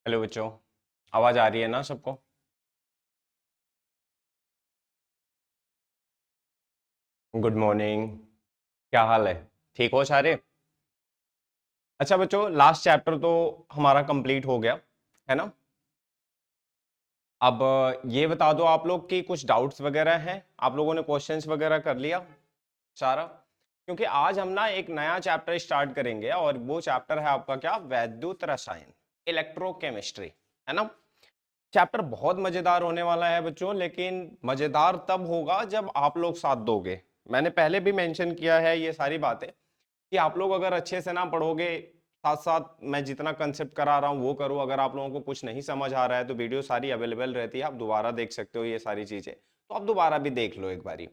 Hello बच्चों। आवाज आ रही है ना सबको? Good morning. क्या हाल है? ठीक हो सारे? अच्छा बच्चों, लास्ट चैप्टर तो हमारा कंप्लीट हो गया है ना। अब ये बता दो आप लोग की कुछ डाउट्स वगैरह हैं? आप लोगों ने क्वेश्चंस वगैरह कर लिया सारा? क्योंकि आज हम ना एक नया चैप्टर स्टार्ट करेंगे और वो चैप्टर है आपका क्या, वैद्युत रसायन, इलेक्ट्रोकेमिस्ट्री, है ना। चैप्टर बहुत मजेदार होने वाला है बच्चों, लेकिन मजेदार तब होगा जब आप लोग साथ दोगे। मैंने पहले भी मेंशन किया है ये सारी बातें कि आप लोग अगर अच्छे से ना पढ़ोगे, साथ साथ मैं जितना कंसेप्ट करा रहा हूँ वो करूँ, अगर आप लोगों को कुछ नहीं समझ आ रहा है तो वीडियो सारी अवेलेबल रहती है, आप दोबारा देख सकते हो ये सारी चीजें, तो आप दोबारा भी देख लो एक बारी।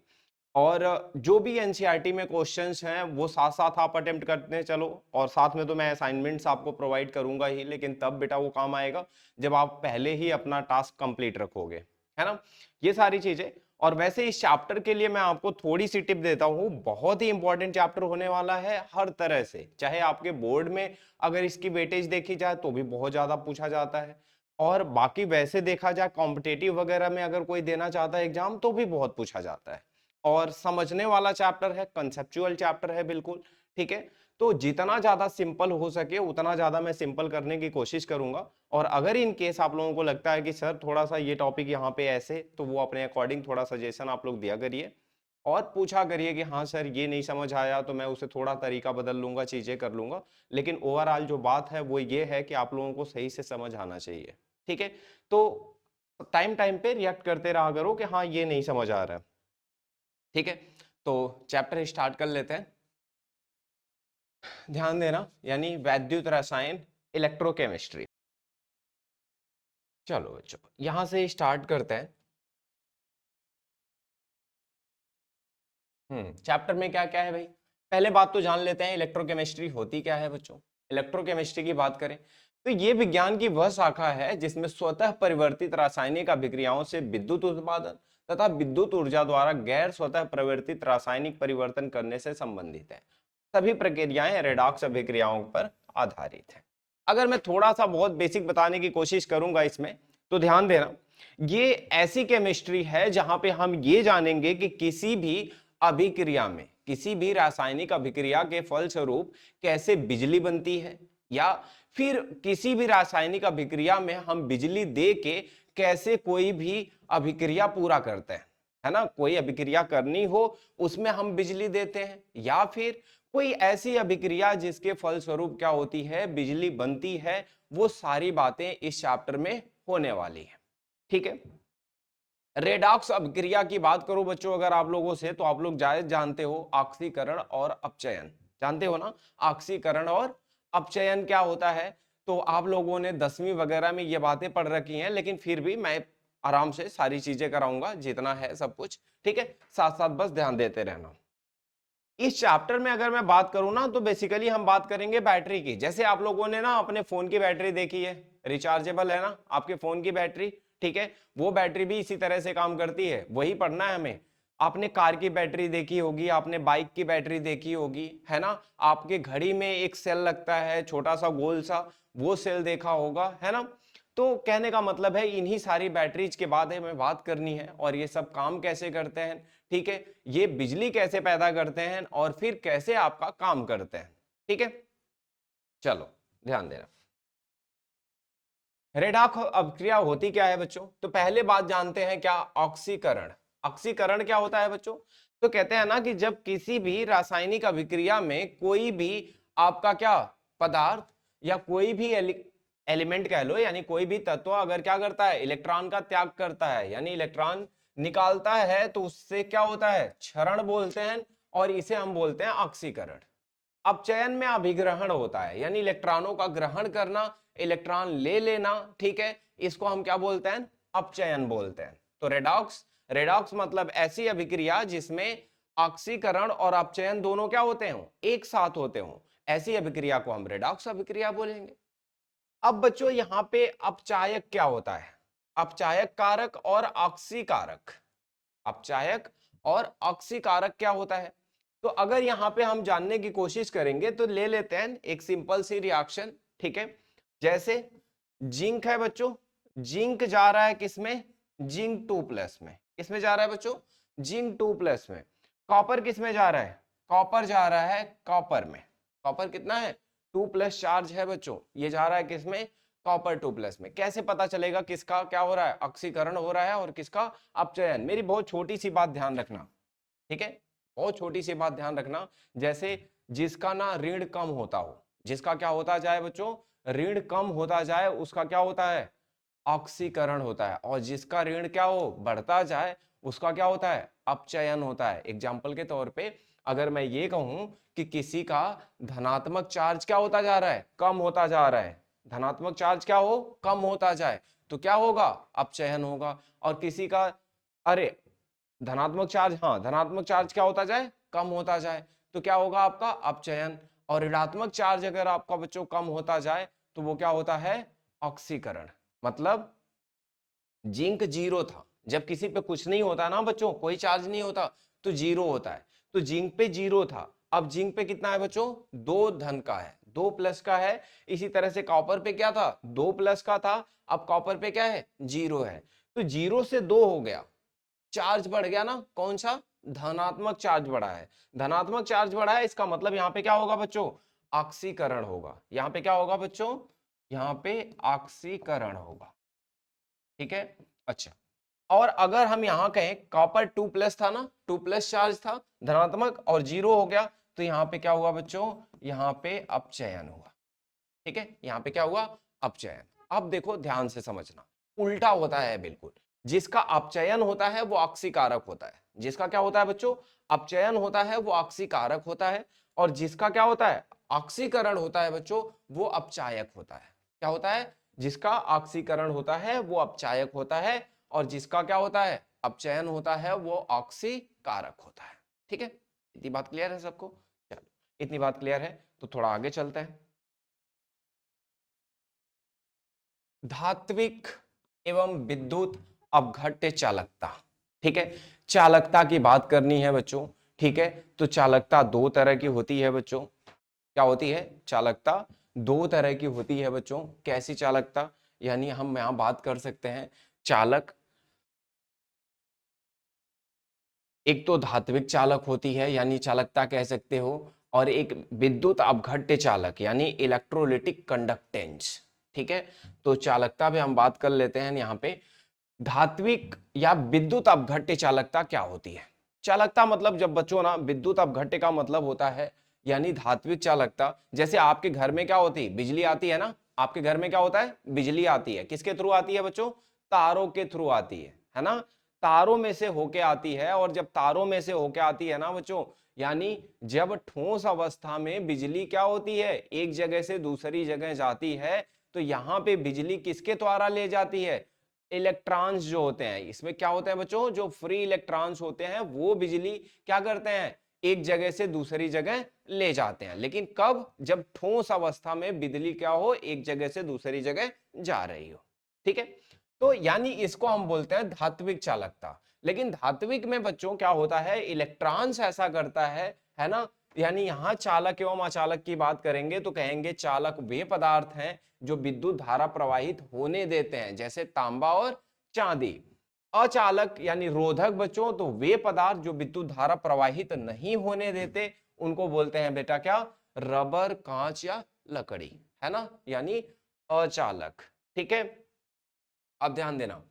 और जो भी एनसीईआरटी में क्वेश्चंस हैं वो साथ साथ आप अटेम्प्ट करते चलो, और साथ में तो मैं असाइनमेंट्स आपको प्रोवाइड करूंगा ही, लेकिन तब बेटा वो काम आएगा जब आप पहले ही अपना टास्क कंप्लीट रखोगे, है ना। ये सारी चीजें। और वैसे इस चैप्टर के लिए मैं आपको थोड़ी सी टिप देता हूँ, बहुत ही इंपॉर्टेंट चैप्टर होने वाला है हर तरह से, चाहे आपके बोर्ड में अगर इसकी वेटेज देखी जाए तो भी बहुत ज्यादा पूछा जाता है, और बाकी वैसे देखा जाए कॉम्पिटेटिव वगैरह में अगर कोई देना चाहता है एग्जाम तो भी बहुत पूछा जाता है। और समझने वाला चैप्टर है, कंसेप्चुअल चैप्टर है बिल्कुल। ठीक है, तो जितना ज्यादा सिंपल हो सके उतना ज्यादा मैं सिंपल करने की कोशिश करूंगा। और अगर इन केस आप लोगों को लगता है कि सर थोड़ा सा ये टॉपिक यहाँ पे ऐसे, तो वो अपने अकॉर्डिंग थोड़ा सजेशन आप लोग दिया करिए, और पूछा करिए कि हाँ सर ये नहीं समझ आया तो मैं उसे थोड़ा तरीका बदल लूंगा, चीजें कर लूंगा। लेकिन ओवरऑल जो बात है वो ये है कि आप लोगों को सही से समझ आना चाहिए। ठीक है, तो टाइम टाइम पे रिएक्ट करते रहा करो कि हाँ ये नहीं समझ आ रहा है। ठीक है, तो चैप्टर स्टार्ट कर लेते हैं। ध्यान देना, यानी वैद्युत रसायन, इलेक्ट्रोकेमिस्ट्री। चलो बच्चों यहां से स्टार्ट करते हैं। चैप्टर में क्या क्या है भाई, पहले बात तो जान लेते हैं इलेक्ट्रोकेमिस्ट्री होती क्या है बच्चों। इलेक्ट्रोकेमिस्ट्री की बात करें तो ये विज्ञान की वह शाखा है जिसमें स्वतः परिवर्तित रासायनिक अभिक्रियाओं से विद्युत उत्पादन तथा विद्युत ऊर्जा द्वारा गैर स्वतः परिवर्तित रासायनिक परिवर्तन करने से संबंधित है। सभी प्रक्रियाएं रेडॉक्स अभिक्रियाओं पर आधारित है। अगर मैं थोड़ा सा बहुत बेसिक बताने की कोशिश करूंगा इसमें, तो ध्यान देना, ये ऐसी केमिस्ट्री है जहां पे हम ये जानेंगे कि किसी भी अभिक्रिया में, किसी भी रासायनिक अभिक्रिया के फलस्वरूप कैसे बिजली बनती है, या फिर किसी भी रासायनिक अभिक्रिया में हम बिजली दे के कैसे कोई भी अभिक्रिया पूरा करते हैं, है ना। कोई अभिक्रिया करनी हो उसमें हम बिजली देते हैं, या फिर कोई ऐसी अभिक्रिया जिसके फलस्वरूप क्या होती है, बिजली बनती है। वो सारी बातें इस चैप्टर में होने वाली है। ठीक है, रेडॉक्स अभिक्रिया की बात करूं बच्चों अगर आप लोगों से, तो आप लोग जायज जानते हो ऑक्सीकरण और अपचयन, जानते हो ना। ऑक्सीकरण और अपचयन क्या होता है, तो आप लोगों ने 10वीं वगैरह में ये बातें पढ़ रखी हैं, लेकिन फिर भी मैं आराम से सारी चीजें कराऊंगा जितना है सब कुछ। ठीक है, साथ साथ बस ध्यान देते रहना। इस चैप्टर में अगर मैं बात करूं ना, तो बेसिकली हम बात करेंगे बैटरी की। जैसे आप लोगों ने ना अपने फोन की बैटरी देखी है, रिचार्जेबल है ना आपके फोन की बैटरी। ठीक है, वो बैटरी भी इसी तरह से काम करती है, वही पढ़ना है हमें। आपने कार की बैटरी देखी होगी, आपने बाइक की बैटरी देखी होगी, है ना। आपके घड़ी में एक सेल लगता है छोटा सा गोल सा, वो सेल देखा होगा, है ना। तो कहने का मतलब है इन्हीं सारी बैटरीज के बाद हमें बात करनी है, और ये सब काम कैसे करते हैं। ठीक है, ये बिजली कैसे पैदा करते हैं और फिर कैसे आपका काम करते हैं। ठीक है, चलो ध्यान देना। रेडॉक्स अभिक्रिया होती क्या है बच्चों, तो पहले बात जानते हैं क्या, ऑक्सीकरण। ऑक्सीकरण क्या होता है बच्चों, तो कहते हैं ना कि जब किसी भी रासायनिक अभिक्रिया में कोई भी आपका क्या पदार्थ, या कोई भी एलिमेंट कह लो, यानी कोई भी तत्व अगर क्या करता है, इलेक्ट्रॉन का त्याग करता है, यानी इलेक्ट्रॉन निकालता है, तो उससे क्या होता है, क्षरण बोलते हैं, और इसे हम बोलते हैं ऑक्सीकरण। अपचयन में अभिग्रहण होता है, यानी इलेक्ट्रॉनों का ग्रहण करना, इलेक्ट्रॉन ले लेना। ठीक है, इसको हम क्या बोलते हैं, अपचयन बोलते हैं। तो रेडॉक्स, रेडॉक्स मतलब ऐसी अभिक्रिया जिसमें ऑक्सीकरण और अपचयन दोनों क्या होते हैं, एक साथ होते हो, ऐसी अभिक्रिया को हम रेडॉक्स अभिक्रिया बोलेंगे। अब बच्चों यहां पे अपचायक क्या होता है, अपचायक कारक और ऑक्सीकारक। अपचायक और ऑक्सीकारक क्या होता है, तो अगर यहां पे हम जानने की कोशिश करेंगे तो ले लेते हैं एक सिंपल सी रिएक्शन। ठीक है, जैसे जिंक है बच्चों, जिंक जा रहा है किसमें, जिंक 2+ में। किसमें जा रहा है बच्चों, जिंक 2+ में। कॉपर किसमें जा रहा है, कॉपर जा रहा है कॉपर में। कॉपर कितना है, 2+ चार्ज है बच्चों, ये जा रहा है किसमें, कॉपर 2+ में। कैसे पता चलेगा किसका क्या हो रहा है, ऑक्सीकरण हो रहा है और किसका अपचयन। मेरी बहुत छोटी सी बात ध्यान रखना, ठीक है, बहुत छोटी सी बात ध्यान रखना। जैसे जिसका ना ऋण कम होता हो, जिसका क्या होता जाए बच्चों, ऋण कम होता जाए, उसका क्या होता है, ऑक्सीकरण होता है। और जिसका ऋण क्या हो, बढ़ता जाए, उसका क्या होता है, अपचयन होता है। एग्जाम्पल के तौर पे अगर मैं ये कहूं कि किसी का धनात्मक चार्ज क्या होता जा रहा है, कम होता जा रहा है, धनात्मक चार्ज क्या हो, कम होता जाए, तो क्या होगा, अपचयन होगा। और किसी का, अरे धनात्मक चार्ज, हाँ धनात्मक चार्ज क्या होता जाए, कम होता जाए, तो क्या होगा आपका अपचयन। और ऋणात्मक चार्ज अगर आपका बच्चों कम होता जाए तो वो क्या होता है, ऑक्सीकरण। मतलब जिंक 0 था, जब किसी पे कुछ नहीं होता ना बच्चों, कोई चार्ज नहीं होता, तो 0 होता है। तो जिंक पे 0 था, अब जिंक पे कितना है बच्चों, 2 धन का है, 2+ का है। इसी तरह से कॉपर पे क्या था, 2+ का था, अब कॉपर पे क्या है, 0 है। तो 0 से 2 हो गया, चार्ज बढ़ गया ना, कौन सा, धनात्मक चार्ज बढ़ा है। धनात्मक चार्ज बढ़ा है, इसका मतलब यहाँ पे क्या होगा बच्चों, ऑक्सीकरण होगा। यहाँ पे क्या होगा बच्चों, यहाँ पे ऑक्सीकरण होगा, ठीक है। अच्छा, और अगर हम यहां कहें कॉपर 2+ था ना, 2+ चार्ज था धनात्मक, और 0 हो गया, तो यहाँ पे क्या हुआ बच्चों, यहाँ पे अपचयन हुआ, ठीक है। यहाँ पे क्या हुआ, अपचयन। अब देखो ध्यान से समझना, उल्टा होता है बिल्कुल। जिसका अपचयन होता है वो ऑक्सीकारक होता है। जिसका क्या होता है बच्चों, अपचयन होता है वो ऑक्सीकारक होता है। और जिसका क्या होता है, ऑक्सीकरण होता है बच्चों, वो अपचायक होता है। क्या होता है, जिसका ऑक्सीकरण होता है वो अपचायक होता है, और जिसका क्या होता है, अपचयन होता है, वो ऑक्सीकारक होता है। ठीक है, इतनी बात क्लियर है सबको। चलो, इतनी बात क्लियर है तो थोड़ा आगे चलते हैं। धात्विक एवं विद्युत अपघट्य चालकता, ठीक है। चालकता की बात करनी है बच्चों, ठीक है। तो चालकता दो तरह की होती है बच्चों। क्या होती है, चालकता दो तरह की होती है बच्चों। कैसी चालकता, यानी हम यहां बात कर सकते हैं चालक, एक तो धात्विक चालक होती है यानी चालकता कह सकते हो, और एक विद्युत अपघट्य चालक यानी इलेक्ट्रोलिटिक कंडक्टेंस, ठीक है। तो चालकता पे हम बात कर लेते हैं यहाँ पे। धात्विक या विद्युत अपघट्य चालकता क्या होती है। चालकता मतलब जब बच्चों ना, विद्युत अपघट्य का मतलब होता है यानी धात्विक चालकता, जैसे आपके घर में क्या होती है, बिजली आती है ना, आपके घर में क्या होता है, बिजली आती है, किसके थ्रू आती है बच्चों, तारों के थ्रू आती है ना, तारों में से होके आती है। और जब तारों में से होके आती है ना बच्चों, यानी जब ठोस अवस्था में बिजली क्या होती है, एक जगह से दूसरी जगह जाती है, तो यहाँ पे बिजली किसके द्वारा ले जाती है, इलेक्ट्रॉन्स जो होते हैं, इसमें क्या होते हैं बच्चों, जो फ्री इलेक्ट्रॉन्स होते हैं वो बिजली क्या करते हैं, एक जगह से दूसरी जगह ले जाते हैं। लेकिन कब, जब ठोस अवस्था में बिजली क्या हो, एक जगह से दूसरी जगह जा रही हो, ठीक है। तो यानी इसको हम बोलते हैं धात्विक चालकता। लेकिन धात्विक में बच्चों क्या होता है, इलेक्ट्रॉन्स ऐसा करता है ना। यानी यहां चालक एवं अचालक की बात करेंगे तो कहेंगे चालक वे पदार्थ हैं जो विद्युत धारा प्रवाहित होने देते हैं, जैसे तांबा और चांदी। अचालक यानी रोधक बच्चों, तो वे पदार्थ जो विद्युत धारा प्रवाहित नहीं होने देते, उनको बोलते हैं बेटा क्या, रबर, कांच या लकड़ी, है ना, यानी अचालक, ठीक है। अब ध्यान देना,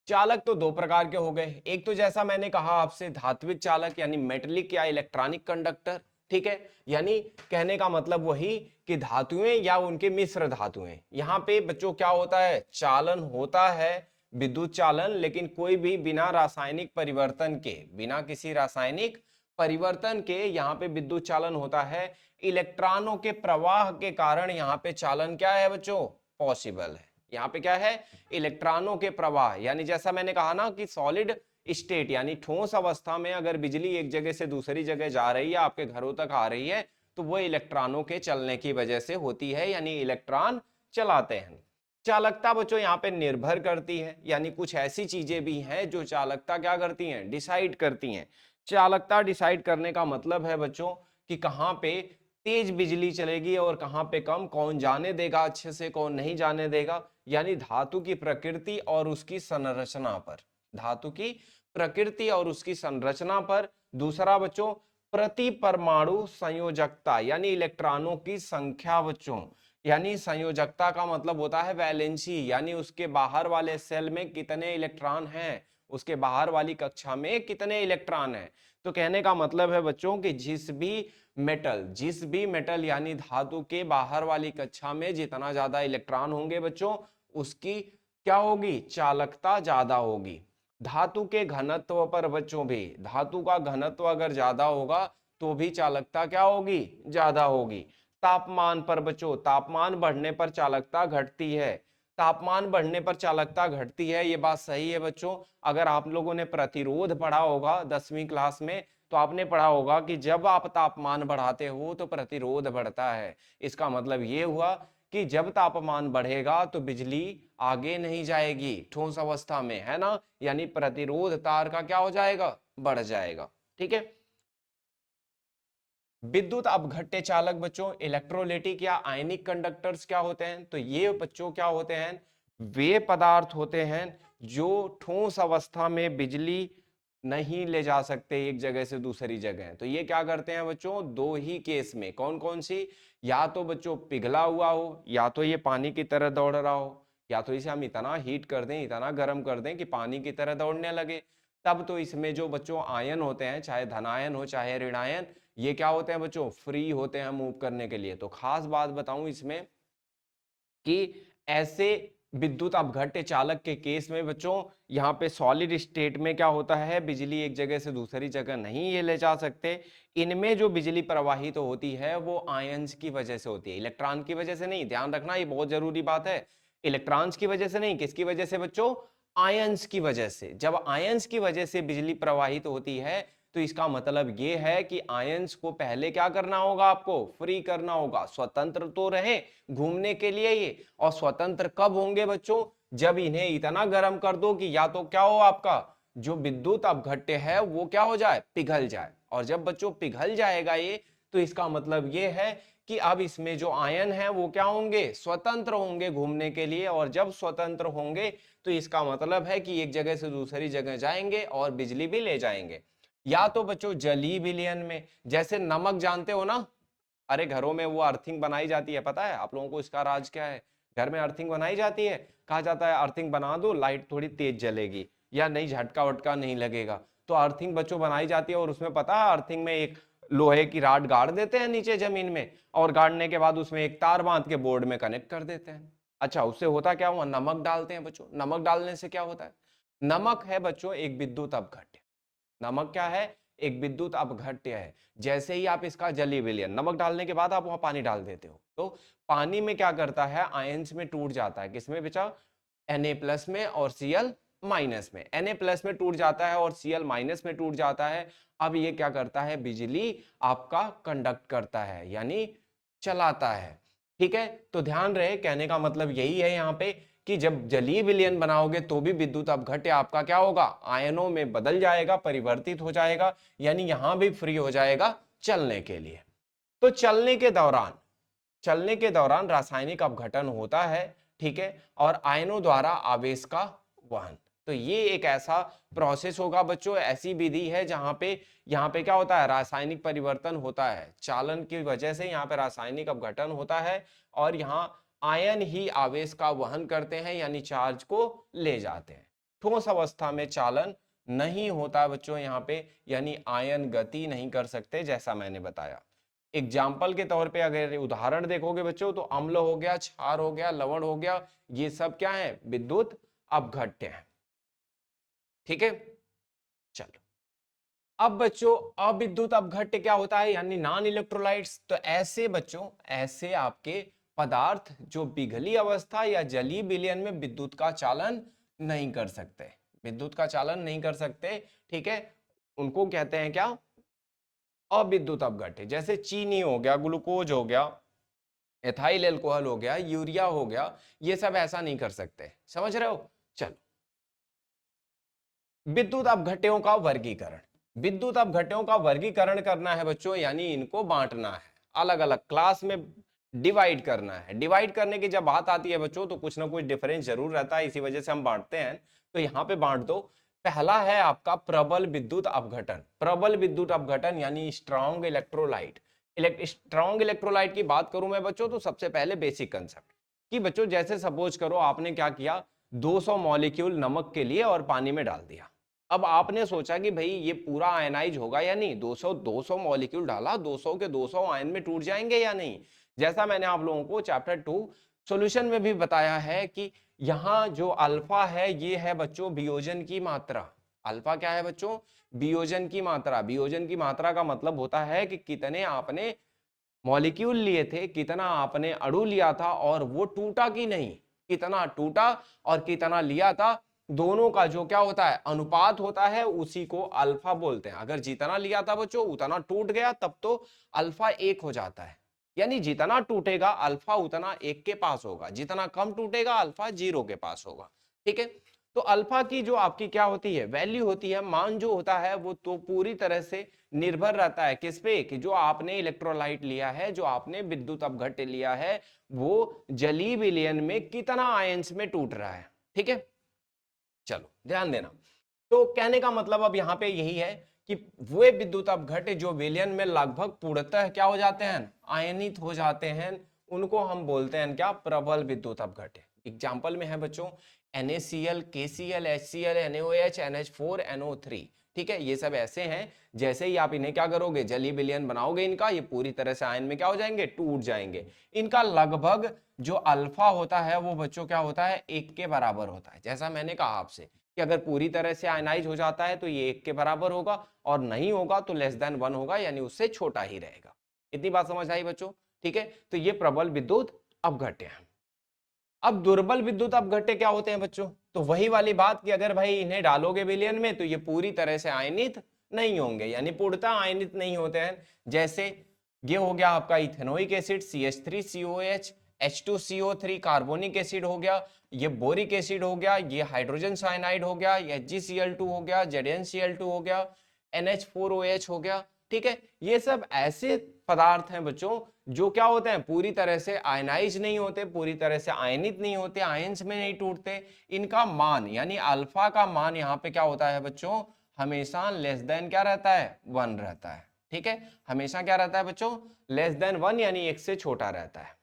चालक तो दो प्रकार के हो गए। एक तो जैसा मैंने कहा आपसे धात्विक चालक यानी मेटेलिक या इलेक्ट्रॉनिक कंडक्टर, ठीक है। यानी कहने का मतलब वही कि धातुएं या उनके मिश्र धातुएं, यहाँ पे बच्चों क्या होता है, चालन होता है, विद्युत चालन, लेकिन कोई भी बिना रासायनिक परिवर्तन के, बिना किसी रासायनिक परिवर्तन के यहाँ पे विद्युत चालन होता है। इलेक्ट्रॉनों के प्रवाह के कारण यहाँ पे चालन क्या है बच्चों, पॉसिबल है। यहाँ पे क्या है, इलेक्ट्रॉनों के प्रवाह, यानी जैसा मैंने कहा ना कि सॉलिड स्टेट यानी ठोस अवस्था में अगर बिजली एक जगह से दूसरी जगह जा रही है, आपके घरों तक आ रही है, तो वो इलेक्ट्रॉनों के चलने की वजह से होती है, यानी इलेक्ट्रॉन चलाते हैं। चालकता बच्चों यहाँ पे निर्भर करती है, यानी कुछ ऐसी चीजें भी हैं जो चालकता क्या करती हैं, डिसाइड करती हैं। चालकता डिसाइड करने का मतलब है बच्चों कि कहाँ पे तेज बिजली चलेगी और कहाँ पे कम, कौन जाने देगा अच्छे से, कौन नहीं जाने देगा, यानी धातु की प्रकृति और उसकी संरचना पर, धातु की प्रकृति और उसकी संरचना पर। दूसरा बच्चों, प्रति परमाणु संयोजकता, यानी इलेक्ट्रॉनों की संख्या बच्चों, यानी संयोजकता का मतलब होता है वैलेंसी, यानी उसके बाहर वाले सेल में कितने इलेक्ट्रॉन हैं, उसके बाहर वाली कक्षा में कितने इलेक्ट्रॉन हैं। तो कहने का मतलब है बच्चों कि जिस भी मेटल यानी धातु के बाहर वाली कक्षा में जितना ज्यादा इलेक्ट्रॉन होंगे बच्चों, उसकी क्या होगी, चालकता ज्यादा होगी। धातु के घनत्व पर बच्चों भी, धातु का घनत्व अगर ज्यादा होगा तो भी चालकता क्या होगी, ज्यादा होगी। तापमान पर बच्चों, तापमान बढ़ने पर चालकता घटती है, तापमान बढ़ने पर चालकता घटती है, ये बात सही है बच्चों। अगर आप लोगों ने प्रतिरोध पढ़ा होगा 10वीं क्लास में, तो आपने पढ़ा होगा कि जब आप तापमान बढ़ाते हो तो प्रतिरोध बढ़ता है। इसका मतलब ये हुआ कि जब तापमान बढ़ेगा तो बिजली आगे नहीं जाएगी ठोस अवस्था में, है ना, यानी प्रतिरोध तार का क्या हो जाएगा, बढ़ जाएगा। ठीक है। विद्युत अपघट्य चालक बच्चों, इलेक्ट्रोलिटिक या आयनिक कंडक्टर्स क्या होते हैं, तो ये बच्चों क्या होते हैं, वे पदार्थ होते हैं जो ठोस अवस्था में बिजली नहीं ले जा सकते एक जगह से दूसरी जगह। तो ये क्या करते हैं बच्चों, दो ही केस में, कौन कौन सी, या तो बच्चों पिघला हुआ हो, या तो ये पानी की तरह दौड़ रहा हो, या तो इसे हम इतना हीट कर दें, इतना गर्म कर दें कि पानी की तरह दौड़ने लगे। तब तो इसमें जो बच्चों आयन होते हैं, चाहे धनायन हो चाहे ऋणायन, ये क्या होते हैं बच्चों, फ्री होते हैं मूव करने के लिए। तो खास बात बताऊं इसमें कि ऐसे विद्युत अपघट्य चालक के केस में बच्चों, यहाँ पे सॉलिड स्टेट में क्या होता है, बिजली एक जगह से दूसरी जगह नहीं ये ले जा सकते। इनमें जो बिजली प्रवाहित तो होती है वो आयंस की वजह से होती है, इलेक्ट्रॉन की वजह से नहीं, ध्यान रखना ये बहुत जरूरी बात है। इलेक्ट्रॉन्स की वजह से नहीं, किसकी वजह से बच्चों, आयंस की वजह से। जब आयंस की वजह से बिजली प्रवाहित होती है तो इसका मतलब ये है कि आयंस को पहले क्या करना होगा, आपको फ्री करना होगा, स्वतंत्र तो रहे घूमने के लिए ये। और स्वतंत्र कब होंगे बच्चों, जब इन्हें इतना गर्म कर दो कि या तो क्या हो, आपका जो विद्युत अपघट्य है वो क्या हो जाए, पिघल जाए। और जब बच्चों पिघल जाएगा ये, तो इसका मतलब ये है कि अब इसमें जो आयन है वो क्या होंगे, स्वतंत्र होंगे घूमने के लिए। और जब स्वतंत्र होंगे तो इसका मतलब है कि एक जगह से दूसरी जगह जाएंगे और बिजली भी ले जाएंगे। या तो बच्चों जलीय विलयन में, जैसे नमक जानते हो ना, अरे घरों में वो अर्थिंग बनाई जाती है, पता है आप लोगों को इसका राज क्या है, घर में अर्थिंग बनाई जाती है, कहा जाता है अर्थिंग बना दो लाइट थोड़ी तेज जलेगी या नहीं झटका वटका नहीं लगेगा। तो अर्थिंग बच्चों बनाई जाती है और उसमें पता है अर्थिंग में एक लोहे की राड गाड़ देते हैं नीचे जमीन में, और गाड़ने के बाद उसमें एक तार बांध के बोर्ड में कनेक्ट कर देते हैं। अच्छा, उससे होता क्या हुआ, नमक डालते हैं बच्चों, नमक डालने से क्या होता है, नमक है बच्चों एक विद्युत अपघट्य। नमक क्या है, एक विद्युत अपघट्य है। जैसे ही आप इसका जलीय विलयन, नमक डालने के बाद आप वहां पानी डाल देते हो, तो पानी में क्या करता है, आयंस में टूट जाता है, किसमें बेटा, Na+ में और Cl- में। Na+ में टूट जाता है और Cl- में टूट जाता है। अब ये क्या करता है, बिजली आपका कंडक्ट करता है, यानी चलाता है। ठीक है, तो ध्यान रहे, कहने का मतलब यही है यहाँ पे कि जब जलीय विलयन बनाओगे तो भी विद्युत अपघट्य आपका क्या होगा, आयनों में बदल जाएगा, परिवर्तित हो जाएगा, यानी यहां भी फ्री हो जाएगा चलने के लिए। तो चलने के दौरान रासायनिक अपघटन होता है, ठीक है, और आयनों द्वारा आवेश का वहन। तो ये एक ऐसा प्रोसेस होगा बच्चों, ऐसी विधि है जहां पे यहाँ पे क्या होता है, रासायनिक परिवर्तन होता है, चालन की वजह से यहाँ पे रासायनिक अपघटन होता है, और यहाँ आयन ही आवेश का वहन करते हैं, यानी चार्ज को ले जाते हैं। ठोस अवस्था में चालन नहीं होता बच्चों यहाँ पे, यानी आयन गति नहीं कर सकते, जैसा मैंने बताया। एग्जाम्पल के तौर पे अगर उदाहरण देखोगे बच्चों, तो अम्ल हो गया, क्षार हो गया, लवण हो गया, ये सब क्या है, विद्युत अपघट्य है। ठीक है, चलो अब बच्चों अविद्युत अपघट्य क्या होता है, यानी नॉन इलेक्ट्रोलाइट्स। तो ऐसे बच्चों, ऐसे आपके पदार्थ जो पिघली अवस्था या जलीय विलयन में विद्युत का चालन नहीं कर सकते, विद्युत का चालन नहीं कर सकते, ठीक है, उनको कहते हैं क्या, अविद्युत अपघट्य। जैसे चीनी हो गया, ग्लूकोज हो गया, एथाइल एल्कोहल हो गया, यूरिया हो गया, ये सब ऐसा नहीं कर सकते, समझ रहे हो। चलो, विद्युत अपघट्यों का वर्गीकरण, विद्युत अपघट्यों का वर्गीकरण करना है बच्चों, यानी इनको बांटना है। अलग अलग क्लास में डिवाइड करना है। डिवाइड करने की जब बात आती है बच्चों तो कुछ ना कुछ डिफरेंस जरूर रहता है, इसी वजह से हम बांटते हैं। तो यहाँ पे बांट दो। पहला है आपका प्रबल विद्युत अपघटन। प्रबल विद्युत अपघटन यानी स्ट्रॉन्ग इलेक्ट्रोलाइट। स्ट्रॉन्ग इलेक्ट्रोलाइट की बात करूं मैं बच्चों तो सबसे पहले बेसिक कंसेप्ट कि बच्चों जैसे सपोज करो आपने क्या किया, 200 मॉलिक्यूल नमक के लिए और पानी में डाल दिया। अब आपने सोचा कि भाई ये पूरा आयनाइज होगा या नहीं, 200 मॉलिक्यूल डाला, 200 के 200 आयन में टूट जाएंगे या नहीं। जैसा मैंने आप लोगों को चैप्टर 2 सॉल्यूशन में भी बताया है कि यहाँ जो अल्फा है ये है बच्चों वियोजन की मात्रा। अल्फा क्या है बच्चों? वियोजन की मात्रा। वियोजन की मात्रा का मतलब होता है कि कितने आपने मॉलिक्यूल लिए थे, कितना आपने अणु लिया था और वो टूटा कि नहीं, कितना टूटा और कितना लिया था, दोनों का जो क्या होता है अनुपात होता है, उसी को अल्फा बोलते हैं। अगर जितना लिया था बच्चों उतना टूट गया तब तो अल्फा 1 हो जाता है। यानी जितना टूटेगा अल्फा उतना 1 के पास होगा, जितना कम टूटेगा अल्फा 0 के पास होगा। ठीक है, तो अल्फा की जो आपकी क्या होती है वैल्यू होती है, मान जो होता है वो तो पूरी तरह से निर्भर रहता है किस पे, कि जो आपने इलेक्ट्रोलाइट लिया है, जो आपने विद्युत अपघट्य लिया है, वो जलीय विलयन में कितना आयंस में टूट रहा है। ठीक है, चलो ध्यान देना। तो कहने का मतलब अब यहाँ पे यही है कि वे विद्युत अपघट्य जो विलयन में लगभग पूर्णतः क्या हो जाते हैं, आयनित हो जाते हैं, उनको हम बोलते हैं क्या, प्रबल विद्युत अपघट्य। एग्जाम्पल में है बच्चों NaCl, KCl, HCl, NaOH, NH4, NO3। ठीक है, ये सब ऐसे हैं जैसे ही आप इन्हें क्या करोगे जलीय विलयन बनाओगे इनका, ये पूरी तरह से आयन में क्या हो जाएंगे, टूट जाएंगे। इनका लगभग जो अल्फा होता है वो बच्चों क्या होता है 1 के बराबर होता है। जैसा मैंने कहा आपसे कि अगर पूरी तरह से आयनाइज हो जाता है तो ये 1 के बराबर होगा और नहीं होगा तो लेस देन 1 होगा, यानी उससे छोटा ही रहेगा। इतनी बात समझ आई बच्चों? ठीक है, तो ये प्रबल विद्युत अपघट्य है। अब दुर्बल विद्युत अपघट्य क्या होते हैं बच्चों? तो वही वाली बात कि अगर भाई इन्हें डालोगे विलयन में तो ये पूरी तरह से आयनित नहीं होंगे, यानी पूर्णतः आयनित नहीं होते हैं। जैसे ये हो गया आपका ethanoic acid CH3COH, H2CO3 carbonic acid हो गया, ये बोरिक एसिड हो गया, ये हाइड्रोजन साइनाइड हो गया, HgCl2 हो गया, ZnCl2 हो गया, NH4OH हो गया। ठीक है, ये सब ऐसे पदार्थ हैं बच्चों जो क्या होते हैं पूरी तरह से आयनाइज नहीं होते, पूरी तरह से आयनित नहीं होते, आयंस में नहीं टूटते। इनका मान यानी अल्फा का मान यहाँ पे क्या होता है बच्चों, हमेशा लेस देन क्या रहता है 1 रहता है। ठीक है, हमेशा क्या रहता है बच्चों, लेस देन 1 यानी 1 से छोटा रहता है।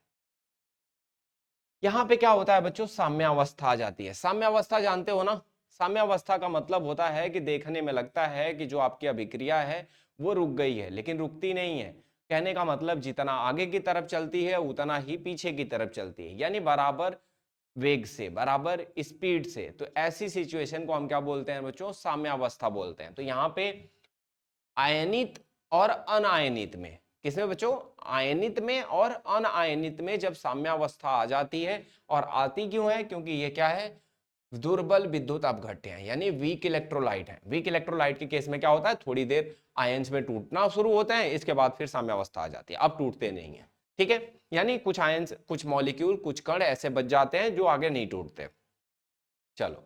यहाँ पे क्या होता है बच्चों, साम्यावस्था आ जाती है। साम्यावस्था जानते हो ना? साम्यावस्था का मतलब होता है कि देखने में लगता है कि जो आपकी अभिक्रिया है वो रुक गई है, लेकिन रुकती नहीं है। कहने का मतलब जितना आगे की तरफ चलती है उतना ही पीछे की तरफ चलती है, यानी बराबर वेग से, बराबर स्पीड से। तो ऐसी सिचुएशन को हम क्या बोलते हैं बच्चों, साम्यावस्था बोलते हैं। तो यहाँ पे आयनित और अनायनित में, किसमें बच्चों, आयनित में और अनायनित में जब साम्यावस्था आ जाती है, और आती क्यों है, क्योंकि ये क्या है, दुर्बल विद्युत अपघट्य है, यानी वीक इलेक्ट्रोलाइट है। वीक इलेक्ट्रोलाइट के केस में क्या होता है, थोड़ी देर आयंस में टूटना शुरू होते हैं, इसके बाद फिर साम्यावस्था आ जाती है, अब टूटते नहीं है। ठीक है, यानी कुछ आयंस, कुछ मॉलिक्यूल, कुछ कण ऐसे बच जाते हैं जो आगे नहीं टूटते। चलो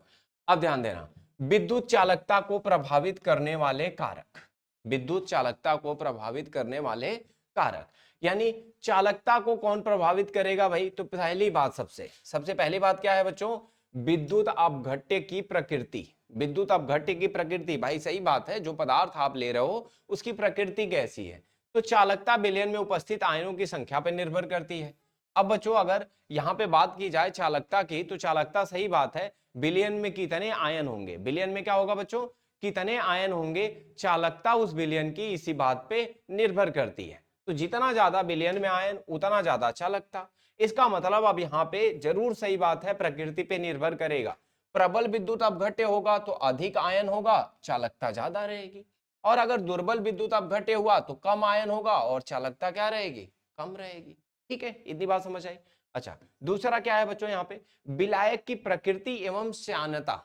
अब ध्यान देना, विद्युत चालकता को प्रभावित करने वाले कारक। विद्युत चालकता को प्रभावित करने वाले कारक, यानी चालकता को कौन प्रभावित करेगा भाई? तो पहली बात, सबसे पहली बात क्या है बच्चों, विद्युत अपघट्य की प्रकृति। विद्युत अपघट्य की प्रकृति, भाई सही बात है, जो पदार्थ आप ले रहे हो उसकी प्रकृति कैसी है, तो चालकता विलयन में उपस्थित आयनों की संख्या पर निर्भर करती है। अब बच्चों अगर यहाँ पे बात की जाए चालकता की, तो चालकता सही बात है, विलयन में कितने आयन होंगे, विलयन में क्या होगा बच्चों, कितने आयन होंगे, चालकता उस विलयन की इसी बात पे निर्भर करती है। तो जितना ज्यादा विलयन में आयन उतना ज्यादा चालकता। इसका मतलब अब यहाँ पे जरूर सही बात है, प्रकृति पे निर्भर करेगा। प्रबल विद्युत अपघट्य होगा तो अधिक आयन होगा, चालकता ज्यादा रहेगी, और अगर दुर्बल विद्युत अपघट्य हुआ तो कम आयन होगा और चालकता क्या रहेगी, कम रहेगी। ठीक है, इतनी बात समझ आई। अच्छा, दूसरा क्या है बच्चों, यहाँ पे विलायक की प्रकृति एवं श्यानता।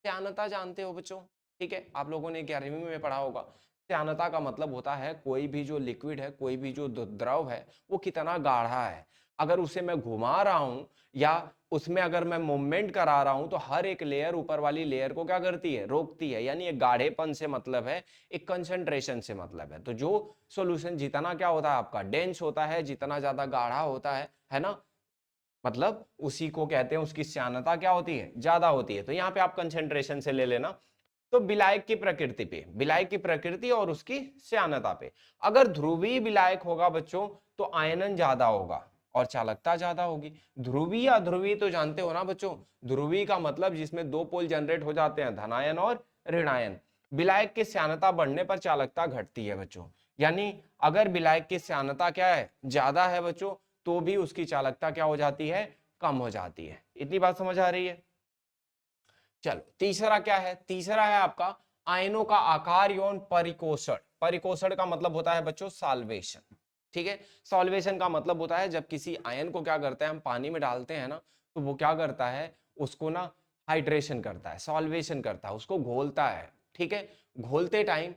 श्यानता जानते हो बच्चों? ठीक है, आप लोगों ने 11वीं में पढ़ा होगा। श्यानता का मतलब होता है कोई भी जो लिक्विड है, कोई भी जो द्रव है, वो कितना गाढ़ा है। अगर उसे मैं घुमा रहा हूं या उसमें अगर मैं मूवमेंट करा रहा हूं तो हर एक लेयर ऊपर वाली लेयर को क्या करती है, रोकती है। यानी एक गाढ़ेपन से मतलब है, एक कंसंट्रेशन से मतलब है। तो जो सॉल्यूशन जितना क्या होता है आपका डेंस होता है, जितना ज्यादा गाढ़ा होता है ना, मतलब उसी को कहते हैं, उसकी श्यानता क्या होती है, ज्यादा होती है। तो यहाँ पे आप कंसेंट्रेशन से ले लेना। तो विलायक की प्रकृति पे, विलायक की प्रकृति और उसकी श्यानता पे, अगर ध्रुवीय विलायक होगा बच्चों तो आयनन ज्यादा होगा और चालकता ज्यादा होगी। ध्रुवीय अध्रुवीय तो जानते हो ना बच्चों, ध्रुवीय का मतलब जिसमें दो पोल जनरेट हो जाते हैं, धनायन और ऋणायन। विलायक की श्यानता बढ़ने पर चालकता घटती है बच्चों। यानी अगर विलायक की श्यानता क्या है, ज्यादा है बच्चों, तो भी उसकी चालकता क्या हो जाती है, कम हो जाती है। इतनी बात समझ आ रही है। चलो तीसरा क्या है, तीसरा है आपका आयनों का आकार एवं परिकोषण। परिकोषण का मतलब होता है बच्चों सॉल्वेशन। ठीक है, सॉल्वेशन का मतलब होता है जब किसी आयन को क्या करते हैं, हम पानी में डालते हैं ना, तो वो क्या करता है, उसको ना हाइड्रेशन करता है, सॉल्वेशन करता है, उसको घोलता है। ठीक है, घोलते टाइम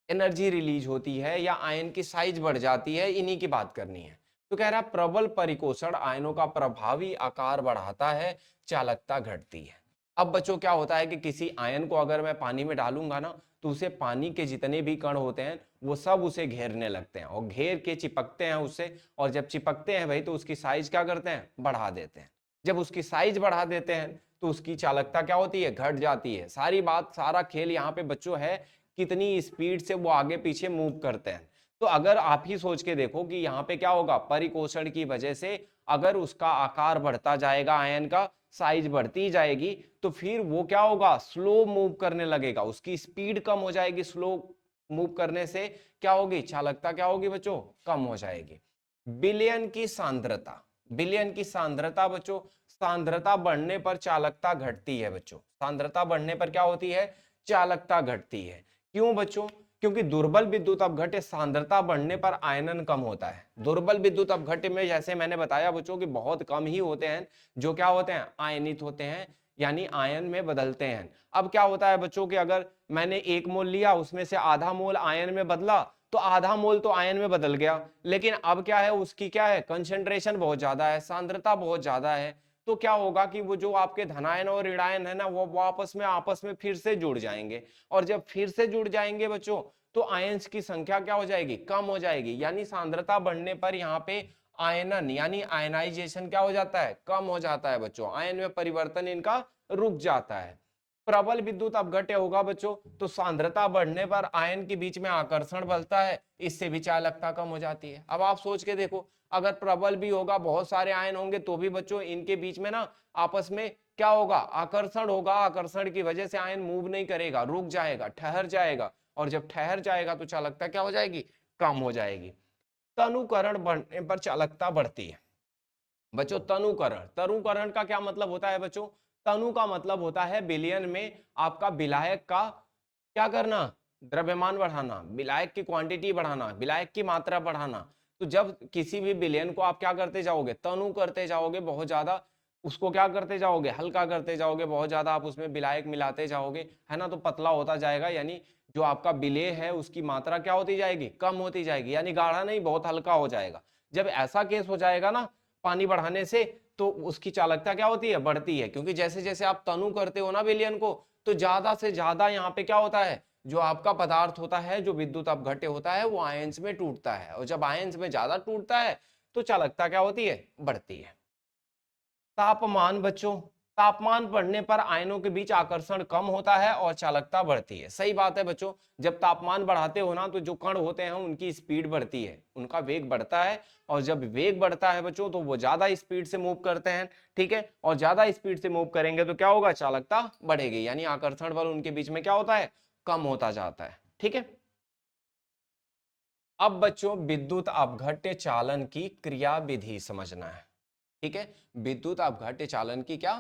एनर्जी रिलीज होती है या आयन की साइज बढ़ जाती है, इन्हीं की बात करनी है। तो कह रहा है प्रबल परिकोषण आयनों का प्रभावी आकार बढ़ाता है, चालकता घटती है। अब बच्चों क्या होता है कि किसी आयन को अगर मैं पानी में डालूंगा ना, तो उसे पानी के जितने भी कण होते हैं वो सब उसे घेरने लगते हैं और घेर के चिपकते हैं उससे। और जब चिपकते हैं भाई तो उसकी साइज क्या करते हैं, बढ़ा देते हैं। जब उसकी साइज बढ़ा देते हैं तो उसकी चालकता क्या होती है, घट जाती है। सारी बात, सारा खेल यहाँ पे बच्चों है कितनी स्पीड से वो आगे पीछे मूव करते हैं। तो अगर आप ही सोच के देखो कि यहाँ पे क्या होगा, परिकोषण की वजह से अगर उसका आकार बढ़ता जाएगा, आयन का साइज बढ़ती जाएगी, तो फिर वो क्या होगा, स्लो मूव करने लगेगा, उसकी स्पीड कम हो जाएगी। स्लो मूव करने से क्या होगी, चालकता क्या होगी बच्चों, कम हो जाएगी। विलयन की सांद्रता, विलयन की सांद्रता बच्चों, सांद्रता बढ़ने पर चालकता घटती है बच्चों। सांद्रता बढ़ने पर क्या होती है, चालकता घटती है। क्यों बच्चों, क्योंकि दुर्बल विद्युत अपघट्य सांद्रता बढ़ने पर आयनन कम होता है। दुर्बल विद्युत अपघट्य में जैसे मैंने बताया बच्चों कि बहुत कम ही होते हैं जो क्या होते हैं, आयनित होते हैं, यानी आयन में बदलते हैं। अब क्या होता है बच्चों कि अगर मैंने 1 मोल लिया, उसमें से आधा मोल आयन में बदला, तो आधा मोल तो आयन में बदल गया, लेकिन अब क्या है, उसकी क्या है, कंसेंट्रेशन बहुत ज्यादा है, सांद्रता बहुत ज्यादा है। तो क्या होगा कि वो जो आपके धनायन और ऋणायन है ना, वो आपस में फिर से जुड़ जाएंगे। और जब फिर से जुड़ जाएंगे बच्चों, तो आयंस की संख्या क्या हो जाएगी, कम हो जाएगी। यानी सांद्रता बढ़ने पर यहाँ पे आयनन यानी आयनाइजेशन क्या हो जाता है, कम हो जाता है बच्चों। आयन में परिवर्तन इनका रुक जाता है। प्रबल विद्युत अपघट्य होगा बच्चों, तो सांद्रता बढ़ने पर आयन के बीच में आकर्षण बढ़ता है, इससे भी चालकता कम हो जाती है। अब आप सोच के देखो, अगर प्रबल भी होगा, बहुत सारे आयन होंगे, तो भी बच्चों इनके बीच में ना आपस में क्या होगा, आकर्षण होगा। आकर्षण की वजह से आयन मूव नहीं करेगा, रुक जाएगा, ठहर जाएगा। और जब ठहर जाएगा तो चालकता क्या हो जाएगी, कम हो जाएगी। तनुकरण बढ़ने पर चालकता बढ़ती है बच्चों। तनुकरण, तनुकरण का क्या मतलब होता है बच्चों, तनु का मतलब होता है विलयन में आपका विलायक का क्या करना, द्रव्यमान बढ़ाना, विलायक की क्वांटिटी बढ़ाना, विलायक की मात्रा बढ़ाना। तो जब किसी भी विलयन को आप क्या करते जाओगे, तनु करते जाओगे, बहुत ज्यादा उसको क्या करते जाओगे, हल्का करते जाओगे, बहुत ज्यादा आप उसमें विलायक मिलाते जाओगे, है ना, तो पतला होता जाएगा। यानी जो आपका विलेय है उसकी मात्रा क्या होती जाएगी, कम होती जाएगी। यानी गाढ़ा नहीं, बहुत हल्का हो जाएगा। जब ऐसा केस हो जाएगा ना पानी बढ़ाने से, तो उसकी चालकता क्या होती है, बढ़ती है। क्योंकि जैसे जैसे आप तनु करते हो ना विलयन को, तो ज्यादा से ज्यादा यहाँ पे क्या होता है, जो आपका पदार्थ होता है, जो विद्युत अपघट्य होता है, वो आयंस में टूटता है। और जब आयंस में ज्यादा टूटता है तो चालकता क्या होती है, बढ़ती है। तापमान बच्चों, तापमान बढ़ने पर आयनों के बीच आकर्षण कम होता है और चालकता बढ़ती है। सही बात है बच्चों, जब तापमान बढ़ाते हो ना, तो जो कण होते हैं उनकी स्पीड बढ़ती है, उनका वेग बढ़ता है। और जब वेग बढ़ता है बच्चों, तो वो ज्यादा स्पीड से मूव करते हैं। ठीक है, और ज्यादा स्पीड से मूव करेंगे तो क्या होगा, चालकता बढ़ेगी। यानी आकर्षण बल उनके बीच में क्या होता है, कम होता जाता है। ठीक है, अब बच्चों विद्युत अपघट्य चालन की क्रिया विधि समझना है। ठीक है, विद्युत अपघट्य चालन की क्या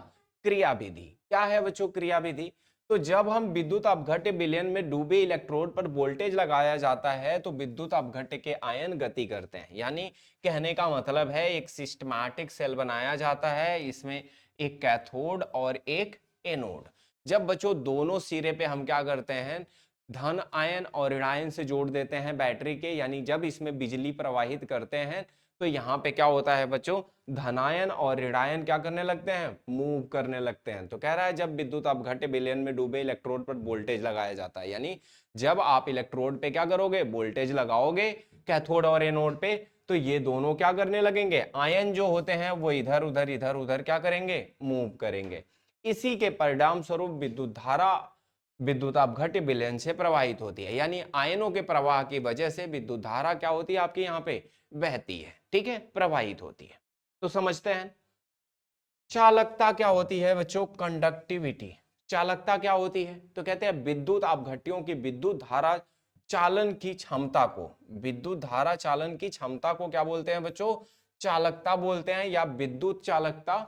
क्रिया विधि, क्या है बच्चों क्रिया विधि। तो जब हम विद्युत अपघट्य विलयन में डूबे इलेक्ट्रोड पर वोल्टेज लगाया जाता है, तो विद्युत अपघट्य के आयन गति करते हैं। यानी कहने का मतलब है एक सिस्टमैटिक सेल बनाया जाता है, इसमें एक कैथोड और एक एनोड। जब बच्चों दोनों सिरे पे हम क्या करते हैं, धन आयन और ऋणायन से जोड़ देते हैं बैटरी के, यानी जब इसमें बिजली प्रवाहित करते हैं तो यहाँ पे क्या होता है बच्चों, धनायन और ऋणायन क्या करने लगते हैं, मूव करने लगते हैं। तो कह रहा है जब विद्युत अपघट्य विलयन में डूबे इलेक्ट्रोड पर वोल्टेज लगाया जाता है, यानी जब आप इलेक्ट्रोड पे क्या करोगे, वोल्टेज लगाओगे कैथोड और एनोड पे, तो ये दोनों क्या करने लगेंगे, आयन जो होते हैं वो इधर उधर क्या करेंगे, मूव करेंगे। इसी के परिणाम स्वरूप विद्युत धारा विद्युत अपघट्य विलयन से प्रवाहित होती है, यानी आयनों के प्रवाह की वजह से विद्युत धारा क्या होती है आपके यहाँ पे, बहती है, ठीक है, प्रवाहित होती है। तो समझते हैं चालकता क्या होती है बच्चों, कंडक्टिविटी। चालकता क्या होती है, तो कहते हैं विद्युत अपघट्यों की विद्युत धारा चालन की क्षमता को, विद्युत धारा चालन की क्षमता को क्या बोलते हैं बच्चों, चालकता बोलते हैं या विद्युत चालकता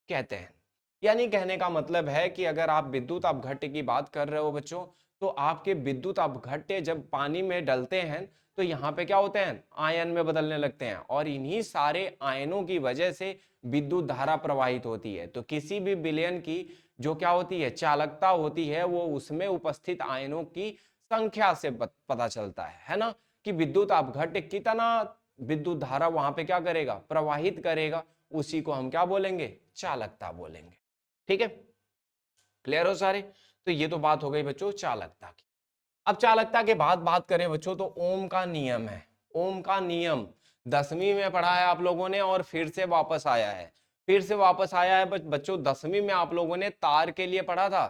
कहते हैं। यानी कहने का मतलब है कि अगर आप विद्युत अपघट्य की बात कर रहे हो बच्चों, तो आपके विद्युत अपघट्य जब पानी में डलते हैं तो यहाँ पे क्या होते हैं, आयन में बदलने लगते हैं, और इन्हीं सारे आयनों की वजह से विद्युत धारा प्रवाहित होती है। तो किसी भी विलयन की जो क्या होती है, चालकता होती है, वो उसमें उपस्थित आयनों की संख्या से पता चलता है ना, कि विद्युत अपघट्य कितना विद्युत धारा वहां पे क्या करेगा, प्रवाहित करेगा, उसी को हम क्या बोलेंगे, चालकता बोलेंगे। ठीक है, क्लियर हो सारे। तो ये तो बात हो गई बच्चों चालकता की। अब चालकता के बाद बात करें बच्चों तो ओम का नियम है। ओम का नियम 10वीं में पढ़ा है आप लोगों ने और फिर से वापस आया है, फिर से वापस आया है बच्चों। 10वीं में आप लोगों ने तार के लिए पढ़ा था,